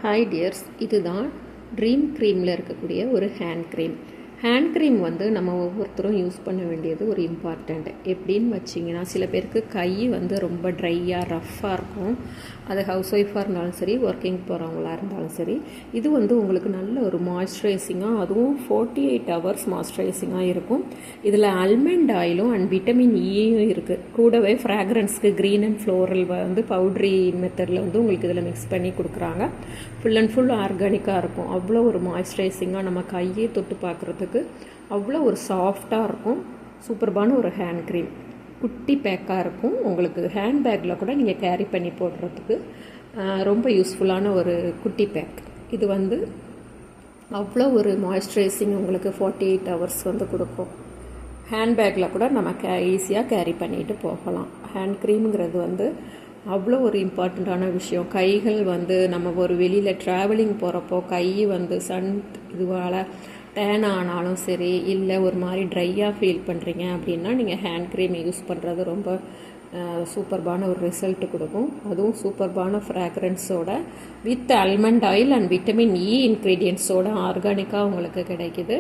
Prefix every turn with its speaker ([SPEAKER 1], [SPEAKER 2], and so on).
[SPEAKER 1] Hi tears, இதுதான் dream க்ரீமில் இருக்கக்கூடிய ஒரு ஹேண்ட் க்ரீம். ஹேண்ட் க்ரீம் வந்து நம்ம ஒவ்வொருத்தரும் யூஸ் பண்ண வேண்டியது ஒரு இம்பார்ட்டண்ட். எப்படின்னு வச்சிங்கன்னா, சில பேருக்கு கை வந்து ரொம்ப ட்ரையாக ரஃப்பாக இருக்கும். அது ஹவுஸ் ஒய்ஃபாக இருந்தாலும் சரி, ஒர்க்கிங் போகிறவங்களா இருந்தாலும் சரி, இது வந்து உங்களுக்கு நல்ல ஒரு மாய்ஸ்சரைசிங்காக, அதுவும் 48 ஹவர்ஸ் மாய்ஸ்சரைசிங்காக இருக்கும். இதில் ஆல்மண்ட் ஆயிலும் அண்ட் விட்டமின் ஈயும் இருக்குது. கூடவே ஃப்ராக்ரன்ஸ்க்கு க்ரீன் அண்ட் ஃப்ளோரல் வந்து பவுட்ரி மெத்தடில் வந்து உங்களுக்கு இதில் மிக்ஸ் பண்ணி கொடுக்குறாங்க. ஃபுல் அண்ட் ஃபுல் ஆர்கானிக்காக இருக்கும். அவ்வளோ ஒரு மாய்ஸ்சரைசிங்காக, நம்ம கையே தொட்டு பார்க்குறதுக்கு அவ்வளோ ஒரு சாஃப்டாக இருக்கும். சூப்பர்பான ஒரு ஹேண்ட் க்ரீம். குட்டி பேக்காக இருக்கும். உங்களுக்கு ஹேண்ட் பேக்கில் கூட நீங்கள் கேரி பண்ணி போடுறதுக்கு ரொம்ப யூஸ்ஃபுல்லான ஒரு குட்டி பேக். இது வந்து அவ்வளோ ஒரு மாய்ஸ்சரைசிங் உங்களுக்கு 48 ஹவர்ஸ் வந்து கொடுக்கும். ஹேண்ட் பேக்கில் கூட நம்ம ஈஸியாக கேரி பண்ணிட்டு போகலாம். ஹேண்ட் க்ரீமுங்கிறது வந்து அவ்வளோ ஒரு இம்பார்ட்டண்ட்டான விஷயம். கைகள் வந்து நம்ம ஒரு வெளியில் ட்ராவலிங் போகிறப்போ கை வந்து சன் இதுவால் டேன் ஆனாலும் சரி, இல்லை ஒரு மாதிரி ட்ரையாக ஃபீல் பண்ணுறீங்க அப்படின்னா நீங்கள் ஹேண்ட் க்ரீம் யூஸ் பண்ணுறது ரொம்ப சூப்பர்பான ஒரு ரிசல்ட் கொடுக்கும். அதுவும் சூப்பர்பான ஃப்ராக்ரன்ஸோட with almond oil and vitamin E இன்க்ரீடியன்ட்ஸோட ஆர்கானிக்காக உங்களுக்கு கிடைக்கிது.